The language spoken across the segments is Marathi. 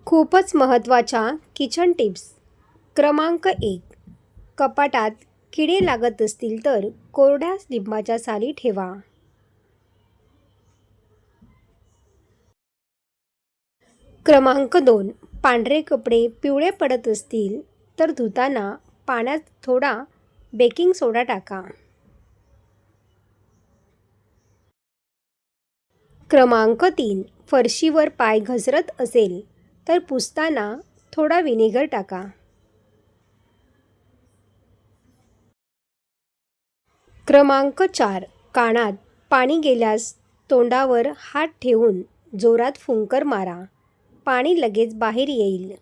खूपच महत्त्वाच्या किचन टिप्स. क्रमांक 1. कपाटात किडे लागत असतील तर कोरड्या लिंबाच्या साली ठेवा. क्रमांक 2. पांढरे कपडे पिवळे पडत असतील तर धुताना पाण्यात थोडा बेकिंग सोडा टाका. क्रमांक 3. फरशीवर पाय घसरत असेल तर पुसताना थोडा व्हिनेगर टाका. क्रमांक 4. कानात पाणी गेल्यास तोंडावर हात ठेवून जोरात फुंकर मारा. पाणी लगेच बाहेर येईल.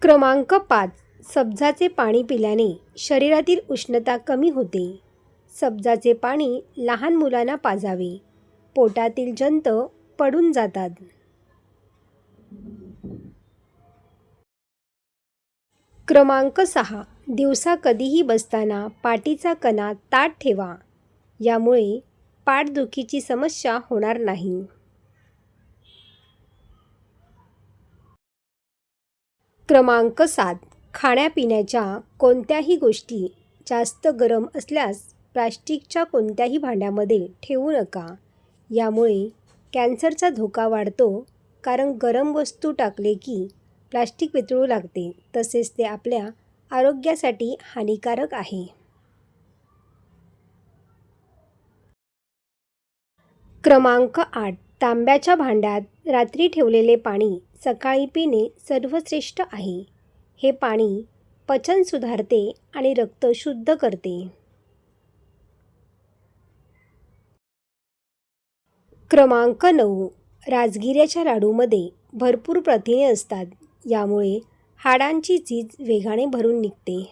क्रमांक 5. सब्जाचे पाणी पिल्याने शरीरातील उष्णता कमी होते. सब्जाचे पाणी लहान मुलांना पाजावे. पोटातील जंत पडून जातात. क्रमांक 6. दिवसा कधीही बसताना पाठीचा कणा ताठ ठेवा. यामुळे पाठदुखीची समस्या होणार नाही. क्रमांक 7. खाण्यापिण्याच्या कोणत्याही गोष्टी जास्त गरम असल्यास प्लास्टिकच्या कोणत्याही भांड्यामध्ये ठेवू नका. यामुळे कॅन्सरचा धोका वाढतो, कारण गरम वस्तू टाकले की प्लास्टिक वितळू लागते, तसेच ते आपल्या आरोग्यासाठी हानिकारक आहे. क्रमांक 8. तांब्याच्या भांड्यात रात्री ठेवलेले पाणी सकाळी पिणे सर्वश्रेष्ठ आहे. हे पाणी पचन सुधारते आणि रक्त शुद्ध करते. क्रमांक 9. राजगिऱ्याच्या लाडूमध्ये भरपूर प्रथिने असतात. यामुळे हाडांची झीज वेगाने भरून निघते.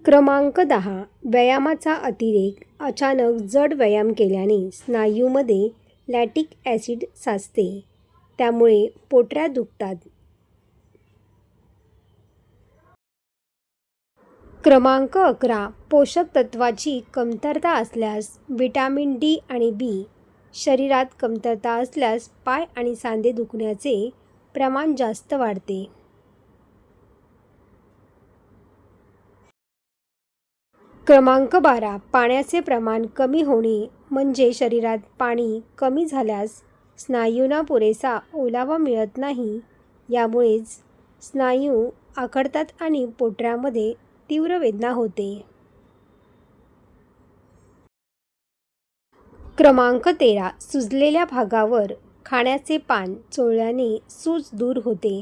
क्रमांक 10. व्यायामाचा अतिरेक. अचानक जड व्यायाम केल्याने स्नायूमध्ये लॅक्टिक ॲसिड साचते, त्यामुळे पोटऱ्या दुखतात. क्रमांक 11. पोषक तत्वाची कमतरता असल्यास व्हिटॅमिन डी आणि बी. शरीरात कमतरता असल्यास पाय आणि सांधे दुखण्याचे प्रमाण जास्त वाढते. क्रमांक 12. पाण्याचे प्रमाण कमी होणे म्हणजे शरीरात पाणी कमी झाल्यास स्नायूंना पुरेसा ओलावा मिळत नाही. यामुळेच स्नायू आखडतात आणि पोटऱ्यामध्ये तीव्र वेदना होते. क्रमांक 13. सुजलेल्या भागावर खाण्याचे पान चोळल्याने सूज दूर होते.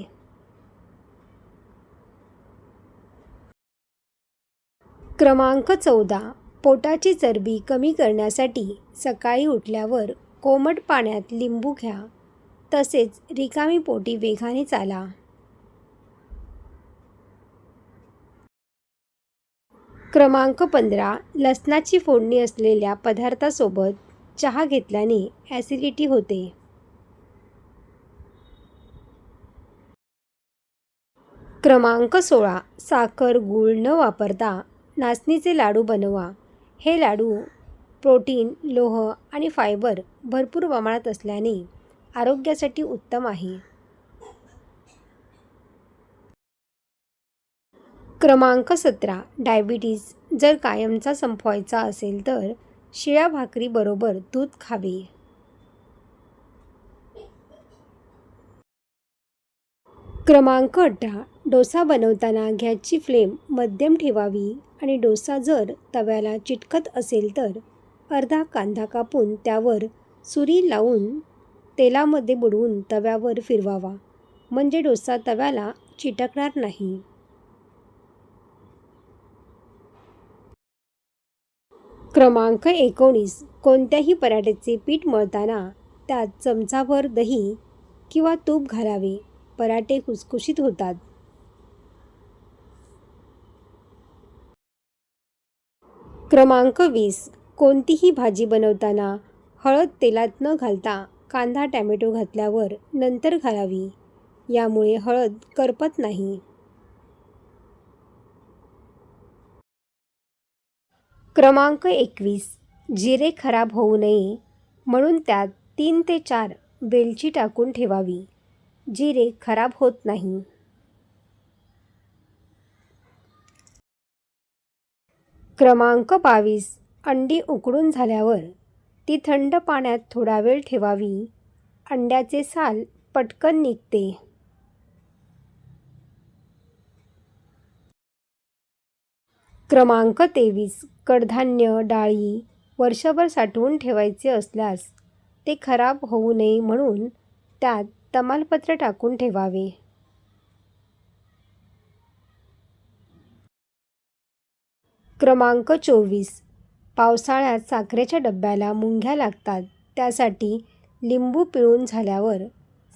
क्रमांक 14. पोटाची चरबी कमी करण्यासाठी सकाळी उठल्यावर कोमट पाण्यात लिंबू घ्या. तसेच रिकामी पोटी वेगाने चाला. क्रमांक 15. लसणाची फोडणी असलेल्या पदार्थासोबत चहा घेतल्याने ॲसिडिटी होते. क्रमांक 16. साखर गूळ न वापरता नाचणीचे लाडू बनवा. हे लाडू प्रोटीन, लोह आणि फायबर भरपूर प्रमाणात असल्याने आरोग्यासाठी उत्तम आहे. क्रमांक 17. डायबिटीज जर कायमचा संपवायचा असेल तर शिळ्या भाकरीबरोबर दूध खावे. क्रमांक 18. डोसा बनवताना गॅसची फ्लेम मध्यम ठेवावी आणि डोसा जर तव्याला चिटकत असेल तर अर्धा कांदा कापून त्यावर सुरी लावून तेलामध्ये बुडवून तव्यावर फिरवावा, म्हणजे डोसा तव्याला चिटकणार नाही. क्रमांक 19. कोणत्याही पराठ्याचे पीठ मळताना त्यात चमचाभर दही किंवा तूप घालावे. पराठे खुसखुशीत होतात. क्रमांक 20. कोणतीही भाजी बनवताना हळद तेलात न घालता कांदा टॅमॅटो घातल्यावर नंतर घालावी. यामुळे हळद करपत नाही. क्रमांक 21. जिरे खराब होऊ नये म्हणून त्यात 3 ते 4 वेलची टाकून ठेवावी. जिरे खराब होत नाही. क्रमांक 22. अंडी उकडून झाल्यावर ती थंड पाण्यात थोडा वेळ ठेवावी. अंड्याचे साल पटकन निघते. क्रमांक 23. कडधान्य, डाळी वर्षभर साठवून ठेवायचे असल्यास ते खराब होऊ नये म्हणून त्यात तमालपत्र टाकून ठेवावे. क्रमांक 24. पावसाळ्यात साखरेच्या डब्याला मुंग्या लागतात, त्यासाठी लिंबू पिळून झाल्यावर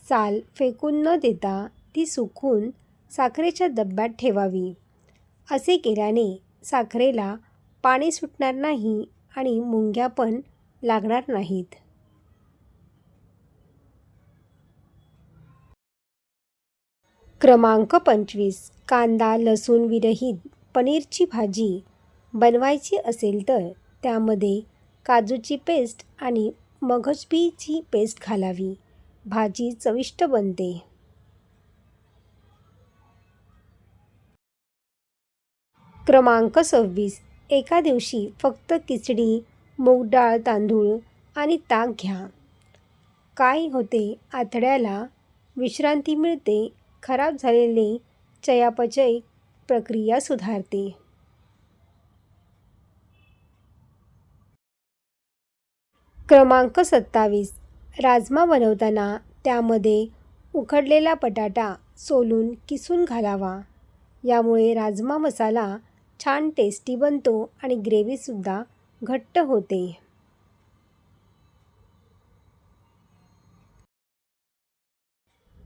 साल फेकून न देता ती सुकवून साखरेच्या डब्यात ठेवावी. असे केल्याने साखरेला पाणी सुटणार नाही आणि मुंग्या पण लागणार नाहीत. क्रमांक 25. कांदा लसूण विरहित पनीरची भाजी बनवायची असेल तर त्यामध्ये काजूची पेस्ट आणि मगजबीची पेस्ट घालावी. भाजी चविष्ट बनते. क्रमांक 26. एका दिवशी फक्त खिचडी, मूग डाळ, तांदूळ आणि ताक घ्या. काय होते, आतड्याला विश्रांती मिळते, खराब झालेली चयापचय प्रक्रिया सुधारते. क्रमांक 27. राजमा बनवताना त्यामध्ये उकडलेला बटाटा सोलून किसून घालावा. यामुळे राजमा मसाला छान टेस्टी बनतो आणि ग्रेव्हीसुद्धा घट्ट होते.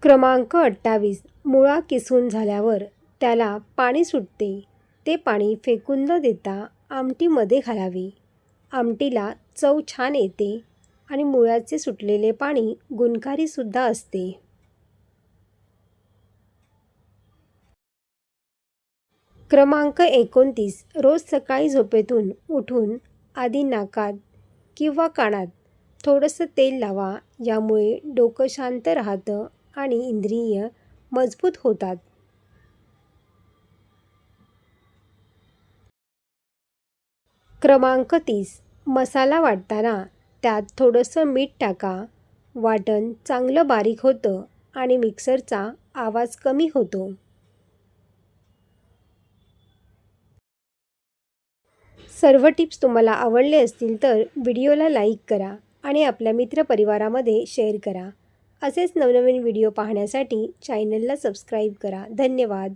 क्रमांक 28. मुळा किसून झाल्यावर त्याला पाणी सुटते, ते पाणी फेकून न देता आमटीमध्ये घालावे. आमटीला चव छान येते आणि मुळ्याचे सुटलेले पाणी गुणकारीसुद्धा असते. क्रमांक 29. रोज सकाळी झोपेतून उठून आधी नाकात किंवा कानात थोडंसं तेल लावा. यामुळे डोकं शांत राहतं आणि इंद्रिय मजबूत होतात. क्रमांक 30. मसाला वाटताना त्यात थोडंसं मीठ टाका. वाटण चांगलं बारीक होतं आणि मिक्सरचा आवाज कमी होतो. सर्व टिप्स तुम्हाला आवडले असतील तर व्हिडिओला लाईक करा आणि आपल्या मित्रपरिवारामध्ये शेअर करा. असेच नवनवीन व्हिडिओ पाहण्यासाठी चॅनलला सबस्क्राईब करा. धन्यवाद.